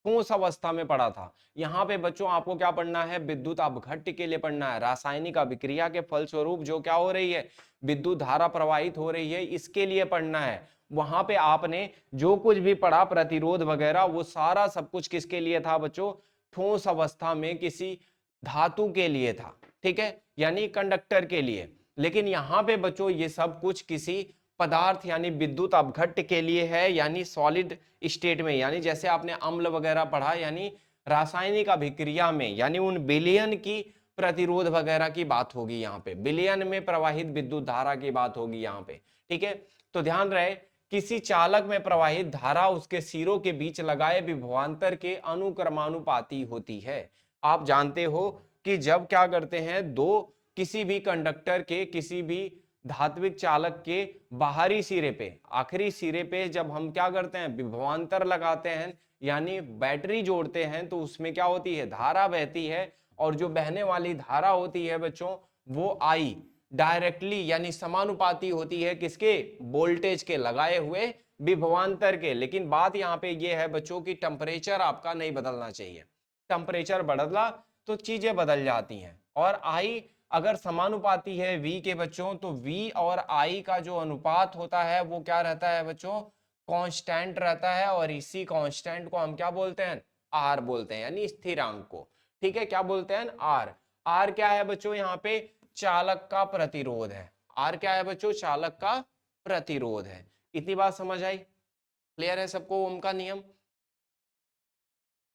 ठोस अवस्था में पढ़ा था। यहाँ पे बच्चों आपको क्या पढ़ना है, विद्युत अपघट्य के लिए पढ़ना है। रासायनिक अभिक्रिया के फलस्वरूप जो क्या हो रही है, विद्युत धारा प्रवाहित हो रही है, इसके लिए पढ़ना है। वहां पे आपने जो कुछ भी पढ़ा प्रतिरोध वगैरह, वो सारा सब कुछ किसके लिए था बच्चों, ठोस अवस्था में किसी धातु के लिए था, ठीक है, यानी कंडक्टर के लिए। लेकिन यहाँ पे बच्चों ये सब कुछ किसी पदार्थ यानी विद्युत अपघट्य के लिए है, यानी सॉलिड स्टेट में, यानी जैसे आपने अम्ल वगैरह पढ़ा, यानी रासायनिक अभिक्रिया में, यानी उन विलयन की प्रतिरोध वगैरह की बात होगी यहाँ पे, विलयन में प्रवाहित विद्युत धारा की बात होगी यहाँ पे, ठीक है। तो ध्यान रहे किसी चालक में प्रवाहित धारा उसके सिरों के बीच लगाए विभवांतर के अनुक्रमानुपाती होती है। आप जानते हो कि जब क्या करते हैं, दो किसी भी कंडक्टर के, किसी भी धात्विक चालक के बाहरी सिरे पे, आखिरी सिरे पे जब हम क्या करते हैं, विभवांतर लगाते हैं, यानी बैटरी जोड़ते हैं, तो उसमें क्या होती है, धारा बहती है, और जो बहने वाली धारा होती है बच्चों, वो आई डायरेक्टली यानी समानुपाती होती है किसके, वोल्टेज के लगाए हुए विभवांतर के। लेकिन बात यहाँ पे ये है बच्चों की टेम्परेचर आपका नहीं बदलना चाहिए। टेम्परेचर बदला तो चीजें बदल जाती हैं। और आई अगर समानुपाती है V के बच्चों, तो V और I का जो अनुपात होता है वो क्या रहता है बच्चों, कांस्टेंट रहता है। और इसी कांस्टेंट को हम क्या बोलते हैं, R बोलते हैं, यानी स्थिरांक को, ठीक है, क्या बोलते हैं, R। R क्या है बच्चों, यहाँ पे चालक का प्रतिरोध है। R क्या है बच्चों, चालक का प्रतिरोध है। इतनी बात समझ आई, क्लियर है सबको ओम का नियम।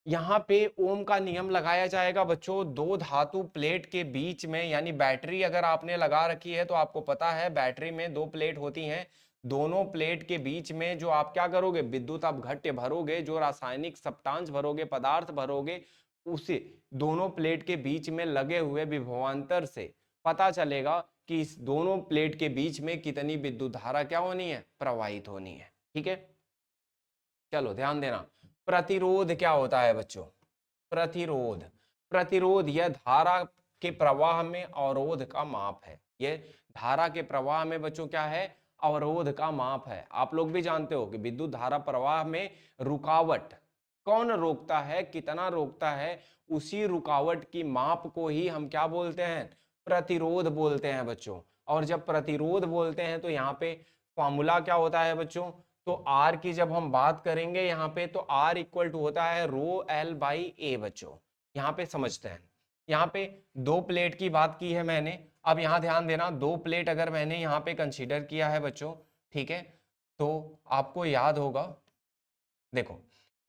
यहाँ पे ओम का नियम लगाया जाएगा बच्चों दो धातु प्लेट के बीच में, यानी बैटरी अगर आपने लगा रखी है तो आपको पता है बैटरी में दो प्लेट होती हैं। दोनों प्लेट के बीच में जो आप क्या करोगे, विद्युत अपघट्य भरोगे, जो रासायनिक सब्सटेंस भरोगे, पदार्थ भरोगे, उसे दोनों प्लेट के बीच में लगे हुए विभवांतर से पता चलेगा कि इस दोनों प्लेट के बीच में कितनी विद्युत धारा क्या होनी है, प्रवाहित होनी है, ठीक है। चलो ध्यान देना, प्रतिरोध क्या होता है बच्चों, प्रतिरोध, प्रतिरोध यह धारा के प्रवाह में अवरोध का माप है। यह धारा के प्रवाह में बच्चों क्या है, अवरोध का माप है। आप लोग भी जानते हो कि विद्युत धारा प्रवाह में रुकावट कौन रोकता है, कितना रोकता है, उसी रुकावट की माप को ही हम क्या बोलते हैं, प्रतिरोध बोलते हैं बच्चों। और जब प्रतिरोध बोलते हैं तो यहाँ पे फॉर्मूला क्या होता है बच्चों, तो R की जब हम बात करेंगे यहाँ पे, तो R इक्वल टू होता है रो L बाई ए बच्चों। यहाँ पे समझते हैं, यहाँ पे दो प्लेट की बात की है मैंने। अब यहाँ ध्यान देना, दो प्लेट अगर मैंने यहाँ पे कंसीडर किया है बच्चों, ठीक है, तो आपको याद होगा, देखो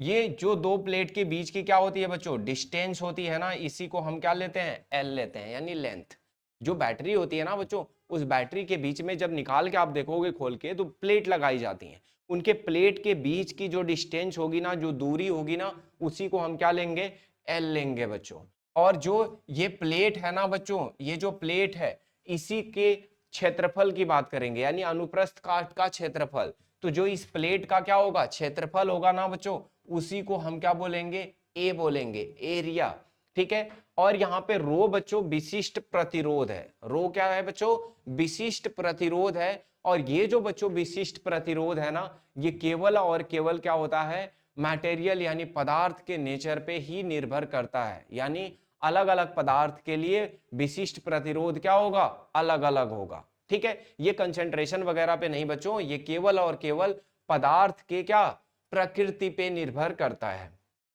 ये जो दो प्लेट के बीच की क्या होती है बच्चों, डिस्टेंस होती है ना, इसी को हम क्या लेते हैं, L लेते हैं, यानी लेंथ। जो बैटरी होती है ना बच्चों, उस बैटरी के बीच में जब निकाल के आप देखोगे खोल के, तो प्लेट लगाई जाती हैं। उनके प्लेट के बीच की जो डिस्टेंस होगी ना, जो दूरी होगी ना, उसी को हम क्या लेंगे, L लेंगे बच्चों। और जो ये प्लेट है ना बच्चों, ये जो प्लेट है, इसी के क्षेत्रफल की बात करेंगे, यानी अनुप्रस्थ काट का क्षेत्रफल, तो जो इस प्लेट का क्या होगा, क्षेत्रफल होगा ना बच्चों, उसी को हम क्या बोलेंगे, ए बोलेंगे, एरिया। ठीक है, और यहाँ पे रो बच्चों विशिष्ट प्रतिरोध है। रो क्या है बच्चों, विशिष्ट प्रतिरोध है। और ये जो बच्चों विशिष्ट प्रतिरोध है ना, ये केवल और केवल क्या होता है, मटेरियल यानी पदार्थ के नेचर पे ही निर्भर करता है। यानी अलग अलग पदार्थ के लिए विशिष्ट प्रतिरोध क्या होगा, अलग अलग होगा। ठीक है, ये कंसेंट्रेशन वगैरह पे नहीं बच्चों, ये केवल और केवल पदार्थ के क्या, प्रकृति पे निर्भर करता है।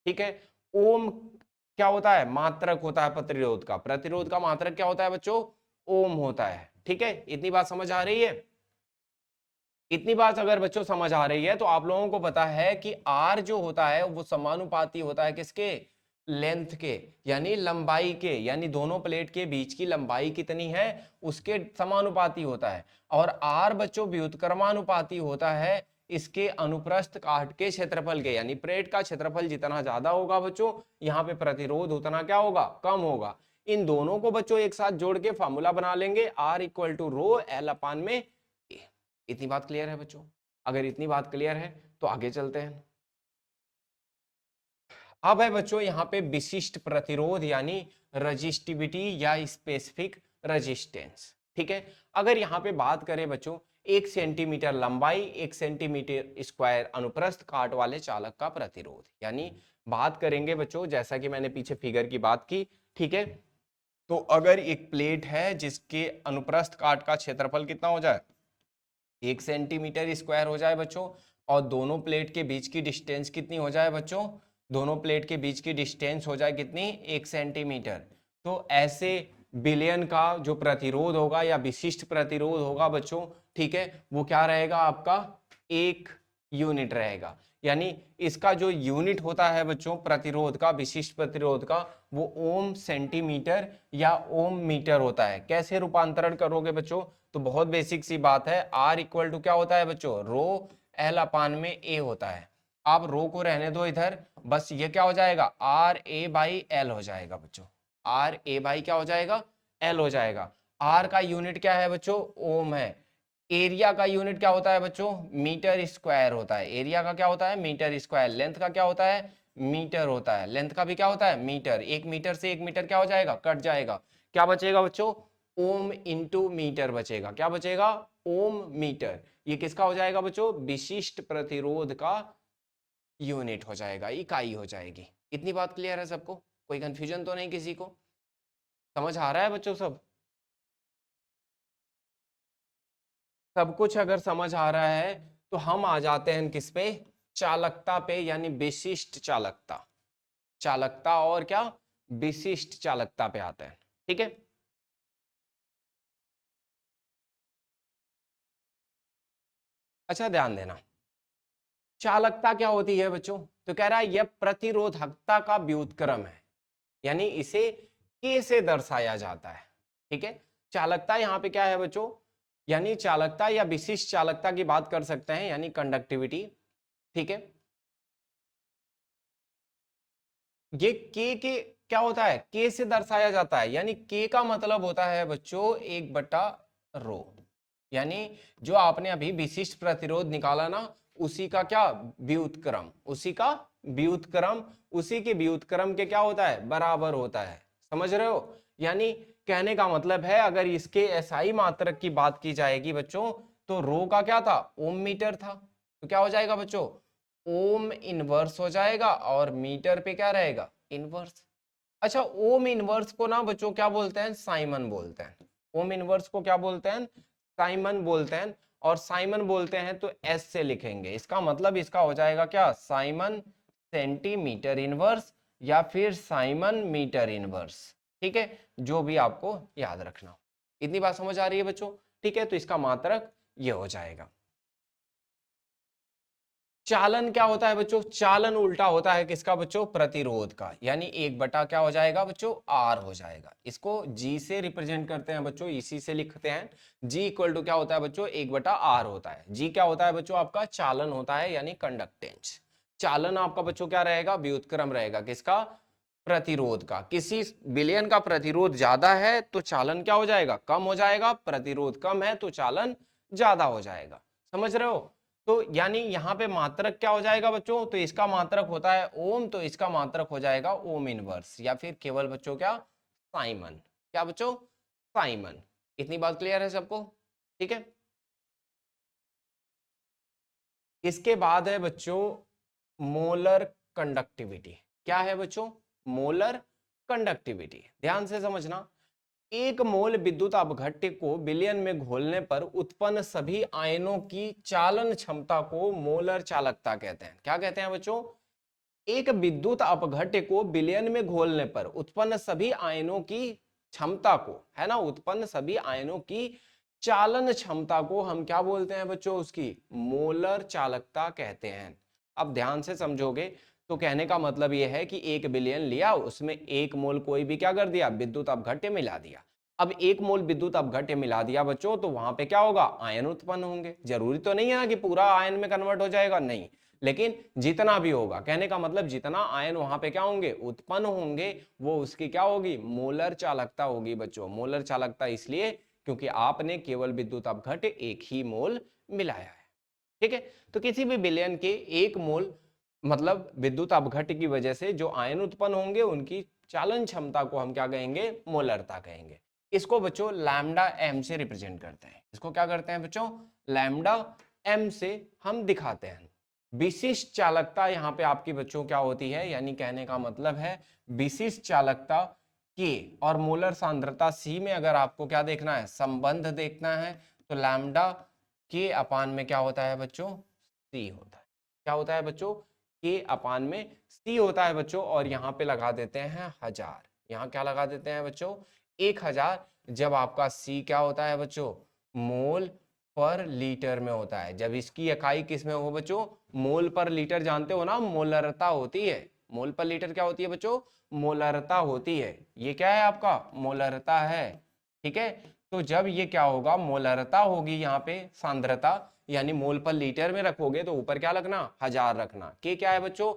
ठीक है, ओम क्या होता है, मात्रक होता है प्रतिरोध का। प्रतिरोध का मात्रक क्या होता है बच्चों, ओम होता है। ठीक है, इतनी बात समझ आ रही है। इतनी बात अगर बच्चों समझ आ रही है तो आप लोगों को पता है कि आर जो होता है वो समानुपाती होता है किसके, लेंथ के, यानी लंबाई के, यानी दोनों प्लेट के बीच की लंबाई कितनी है उसके समानुपाती होता है। और आर बच्चों व्युत्क्रमानुपाती होता है इसके अनुप्रस्थ काट के क्षेत्रफल के, यानी प्लेट का क्षेत्रफल जितना ज्यादा होगा बच्चों, यहाँ पे प्रतिरोध उतना क्या होगा, कम होगा। इन दोनों को बच्चों एक साथ जोड़ के फॉर्मूला बना लेंगे, R equal to rho L upon में ए। इतनी बात क्लियर है बच्चों। अगर इतनी बात क्लियर है तो आगे चलते हैं। अब है बच्चों यहाँ पे विशिष्ट प्रतिरोध यानी रजिस्टिविटी या स्पेसिफिक रेजिस्टेंस। ठीक है, अगर यहाँ पे बात करें बच्चों 1 सेंटीमीटर लंबाई 1 सेंटीमीटर स्क्वायर अनुप्रस्थ काट वाले चालक का प्रतिरोध, यानी बात करेंगे बच्चों जैसा कि मैंने पीछे फिगर की बात की। ठीक है, तो अगर एक प्लेट है जिसके अनुप्रस्थ काट का क्षेत्रफल कितना हो जाए, 1 सेंटीमीटर स्क्वायर हो जाए बच्चों, और दोनों प्लेट के बीच की डिस्टेंस कितनी हो जाए बच्चों, दोनों प्लेट के बीच की डिस्टेंस हो जाए कितनी, 1 सेंटीमीटर। तो ऐसे बिलियन का जो प्रतिरोध होगा या विशिष्ट प्रतिरोध होगा बच्चों, ठीक है, वो क्या रहेगा आपका, 1 यूनिट रहेगा। यानी इसका जो यूनिट होता है बच्चों प्रतिरोध का, विशिष्ट प्रतिरोध का, वो ओम सेंटीमीटर या ओम मीटर होता है। कैसे रूपांतरण करोगे बच्चों, तो बहुत बेसिक सी बात है, आर इक्वल टू क्या होता है बच्चों, रो एल अपान में ए होता है। आप रो को रहने दो इधर, बस ये क्या हो जाएगा, आर ए बाई एल हो जाएगा बच्चों। आर ए बाई क्या हो जाएगा, एल हो जाएगा। आर का यूनिट क्या है बच्चों, ओम है। एरिया का यूनिट क्या होता है बच्चों, मीटर स्क्वायर होता है। एरिया का क्या होता है, मीटर स्क्वायर। लेंथ का क्या होता है, मीटर होता है। लेंथ का भी क्या होता है, मीटर। 1 मीटर से 1 मीटर क्या हो जाएगा, कट जाएगा। क्या बचेगा बच्चों, ओम इंटू मीटर बचेगा। क्या बचेगा, ओम मीटर। ये किसका हो जाएगा बच्चों, विशिष्ट प्रतिरोध का यूनिट हो जाएगा, इकाई हो जाएगी। इतनी बात क्लियर है सबको, कोई कंफ्यूजन तो नहीं किसी को, समझ आ रहा है बच्चों सब। सब कुछ अगर समझ आ रहा है तो हम आ जाते हैं किस पे, चालकता पे, यानी विशिष्ट चालकता। चालकता और क्या, विशिष्ट चालकता पे आते हैं। ठीक है, अच्छा ध्यान देना, चालकता क्या होती है बच्चों, तो कह रहा है यह प्रतिरोधकता का व्युत्क्रम है, यानी इसे के से दर्शाया जाता है। ठीक है, चालकता यहाँ पे क्या है बच्चों, यानी चालकता या विशिष्ट चालकता की बात कर सकते हैं, यानी कंडक्टिविटी। ठीक है, ये के क्या होता है, के से दर्शाया जाता है, यानी के का मतलब होता है बच्चों 1/रो। यानी जो आपने अभी विशिष्ट प्रतिरोध निकाला ना, उसी का क्या, व्युत्क्रम, उसी का व्युत्क्रम, उसी के व्युत्क्रम के क्या होता है, बराबर होता है। समझ रहे हो, यानी कहने का मतलब है अगर इसके एसआई मात्रक की बात की जाएगी बच्चों, तो रो का क्या था, ओम मीटर था, तो क्या हो जाएगा बच्चों, ओम इनवर्स हो जाएगा, और मीटर पे क्या रहेगा, इनवर्स। अच्छा, ओम इनवर्स को ना बच्चों क्या बोलते हैं, साइमन बोलते हैं। ओम इनवर्स को क्या बोलते हैं, साइमन बोलते हैं। और साइमन बोलते हैं तो एस से लिखेंगे, इसका मतलब इसका हो जाएगा क्या, साइमन सेंटीमीटर इनवर्स या फिर साइमन मीटर इनवर्स। ठीक है, जो भी आपको याद रखना हो। इतनी बात समझ आ रही है बच्चों, ठीक है, तो इसका मात्रक ये हो जाएगा। चालन क्या होता है बच्चों, चालन उल्टा होता है किसका बच्चों, प्रतिरोध का, यानी 1 बटा क्या हो जाएगा बच्चों, आर हो जाएगा। इसको जी से रिप्रेजेंट करते हैं बच्चों, इसी से लिखते हैं। जी इक्वल टू क्या होता है बच्चों, 1/r होता है। जी क्या होता है बच्चों, आपका चालन होता है, यानी कंडक्टेंस। चालन आपका बच्चों क्या रहेगा, व्युत्क्रम रहेगा किसका, प्रतिरोध का। किसी विलयन का प्रतिरोध ज्यादा है तो चालन क्या हो जाएगा, कम हो जाएगा, प्रतिरोध कम है तो चालन ज्यादा हो जाएगा। समझ रहे हो? तो यानी यहाँ पे मात्रक क्या हो जाएगा बच्चों, तो इसका मात्रक होता है ओम, तो इसका मात्रक हो जाएगा ओम इनवर्स, या फिर केवल बच्चों क्या, साइमन। क्या बच्चों, साइमन। इतनी बात क्लियर है सबको? ठीक है। इसके बाद है बच्चों मोलर कंडक्टिविटी। क्या है बच्चों, मोलर कंडक्टिविटी। ध्यान से समझना, एक मोल विद्युत अपघट्य को विलयन में घोलने पर उत्पन्न सभी आयनों की चालन क्षमता को मोलर चालकता कहते हैं। क्या कहते हैं बच्चों, एक विद्युत अपघट्य को विलयन में घोलने पर उत्पन्न सभी आयनों की क्षमता को, है ना, उत्पन्न सभी आयनों की चालन क्षमता को हम क्या बोलते हैं बच्चों, उसकी मोलर चालकता कहते हैं। अब ध्यान से समझोगे तो कहने का मतलब यह है कि एक विलयन लिया, उसमें एक मोल कोई भी क्या कर दिया, विद्युत अपघट्य मिला दिया। अब एक मोल विद्युत अपघट्य मिला दिया बच्चों, तो वहां पे क्या होगा, आयन उत्पन्न होंगे। जरूरी तो नहीं है कि पूरा आयन में कन्वर्ट हो जाएगा, नहीं, लेकिन जितना भी होगा, कहने का मतलब जितना आयन वहां पे क्या होंगे, उत्पन्न होंगे, वो उसकी क्या होगी, मोलर चालकता होगी बच्चों। मोलर चालकता इसलिए क्योंकि आपने केवल विद्युत अपघट्य एक ही मोल मिलाया है। ठीक है, तो किसी भी विलयन के एक मोल मतलब विद्युत अपघट्य की वजह से जो आयन उत्पन्न होंगे उनकी चालन क्षमता को हम क्या कहेंगे, मोलरता कहेंगे। इसको बच्चों लैम्डा एम से रिप्रेजेंट करते हैं। इसको क्या करते हैं बच्चों, लैम्डा एम से हम दिखाते हैं। विशिष्ट चालकता यहाँ पे आपकी बच्चों क्या होती है, यानी कहने का मतलब है विशिष्ट चालकता के और मोलर सांद्रता सी में अगर आपको क्या देखना है, संबंध देखना है, तो लैम्डा के अपान में क्या होता है बच्चों, सी होता है। क्या होता है बच्चों, के अपान में सी होता है बच्चों। और यहाँ पे लगा देते हैं 1000, यहाँ क्या लगा देते हैं बच्चों, 1000। जब आपका सी क्या होता है बच्चों, मोल पर लीटर में होता है। जब इसकी इकाई किस में हो बच्चों, मोल पर लीटर, जानते हो ना, मोलरता होती है। मोल पर लीटर क्या होती है बच्चों, मोलरता होती है। ये क्या है आपका, मोलरता है। ठीक है, तो जब ये क्या होगा, मोलरता होगी, यहाँ पे सांद्रता यानी मोल पर लीटर में रखोगे तो ऊपर क्या लगना, 1000 रखना। के क्या है बच्चों,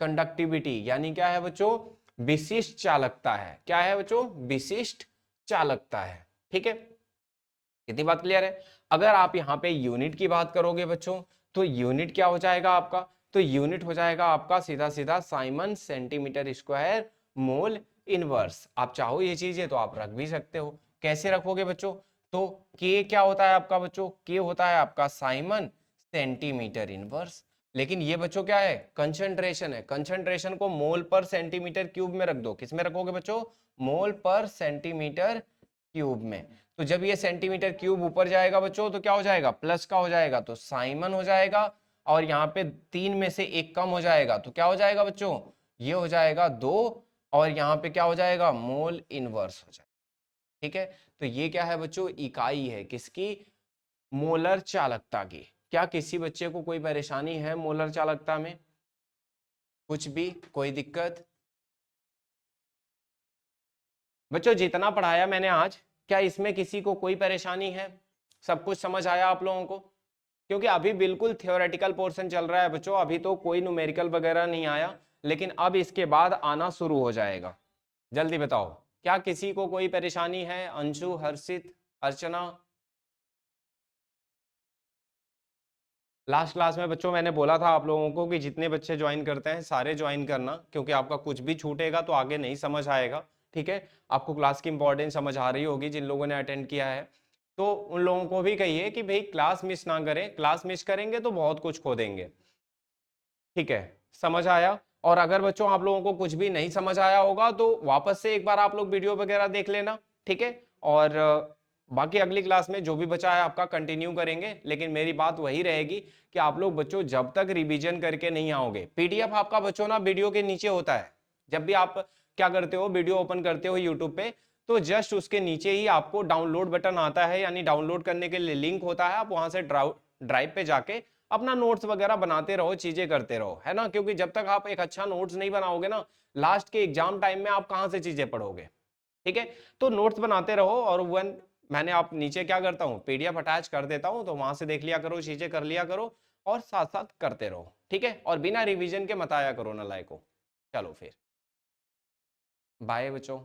कंडक्टिविटी, यानी क्या है बच्चों, विशिष्ट चालकता है। क्या है बच्चों, विशिष्ट चालकता है। ठीक है, कितनी बात क्लियर है? अगर आप यहाँ पे यूनिट की बात करोगे बच्चों, तो यूनिट क्या हो जाएगा आपका, तो यूनिट हो जाएगा आपका सीधा सीधा Simon centimetre square mole inverse. आप चाहो ये चीजें तो आप रख भी सकते हो। कैसे रखोगे बच्चों, तो के क्या होता है आपका बच्चों, के होता है आपका साइमन सेंटीमीटर इनवर्स। लेकिन ये बच्चों क्या है, कंसंट्रेशन है। कंसंट्रेशन को मोल पर सेंटीमीटर क्यूब में रख दो। किस में रखोगे बच्चों, मोल पर सेंटीमीटर क्यूब में। तो जब ये सेंटीमीटर क्यूब ऊपर जाएगा बच्चों तो क्या हो जाएगा, प्लस का हो जाएगा, तो साइमन हो जाएगा। और यहाँ पे 3 में से 1 कम हो जाएगा तो क्या हो जाएगा बच्चों, ये हो जाएगा 2। और यहाँ पे क्या हो जाएगा, मोल इनवर्स हो जाएगा। ठीक है, तो ये क्या है बच्चों, इकाई है किसकी, मोलर चालकता की। क्या किसी बच्चे को कोई परेशानी है मोलर चालकता में, कुछ भी, कोई दिक्कत? बच्चों जितना पढ़ाया मैंने आज, क्या इसमें किसी को कोई परेशानी है, सब कुछ समझ आया आप लोगों को? क्योंकि अभी बिल्कुल थियोरेटिकल पोर्शन चल रहा है बच्चों, अभी तो कोई न्यूमेरिकल वगैरह नहीं आया, लेकिन अब इसके बाद आना शुरू हो जाएगा। जल्दी बताओ, क्या किसी को कोई परेशानी है? अंशु, हर्षित, अर्चना। लास्ट क्लास में बच्चों मैंने बोला था आप लोगों को कि जितने बच्चे ज्वाइन करते हैं सारे ज्वाइन करना, क्योंकि आपका कुछ भी छूटेगा तो आगे नहीं समझ आएगा। ठीक है, आपको क्लास की इंपॉर्टेंस समझ आ रही होगी जिन लोगों ने अटेंड किया है, तो उन लोगों को भी कहिए कि भाई क्लास मिस ना करें, क्लास मिस करेंगे तो बहुत कुछ खो देंगे। ठीक है, समझ आया? और अगर बच्चों आप लोगों को कुछ भी नहीं समझ आया होगा तो वापस से एक बार आप लोग वीडियो वगैरह देख लेना। ठीक है, और बाकी अगली क्लास में जो भी बचा है आपका कंटिन्यू करेंगे। लेकिन मेरी बात वही रहेगी कि आप लोग बच्चों जब तक रिवीजन करके नहीं आओगे, पीडीएफ आपका बच्चों ना वीडियो के नीचे होता है। जब भी आप क्या करते हो, वीडियो ओपन करते हो यूट्यूब पे, तो जस्ट उसके नीचे ही आपको डाउनलोड बटन आता है, यानी डाउनलोड करने के लिए लिंक होता है। आप वहां से ड्राइव पे जाके अपना नोट्स वगैरह बनाते रहो, चीजें करते रहो, है ना। क्योंकि जब तक आप एक अच्छा नोट्स नहीं बनाओगे ना, लास्ट के एग्जाम टाइम में आप कहां से चीजें पढ़ोगे। ठीक है, तो नोट्स बनाते रहो। और वन मैंने आप नीचे क्या करता हूँ, पीडीएफ अटैच कर देता हूँ, तो वहां से देख लिया करो, चीजें कर लिया करो और साथ साथ करते रहो। ठीक है, और बिना रिवीजन के मत आया करो नालायकों। चलो फिर। बाय बच्चों।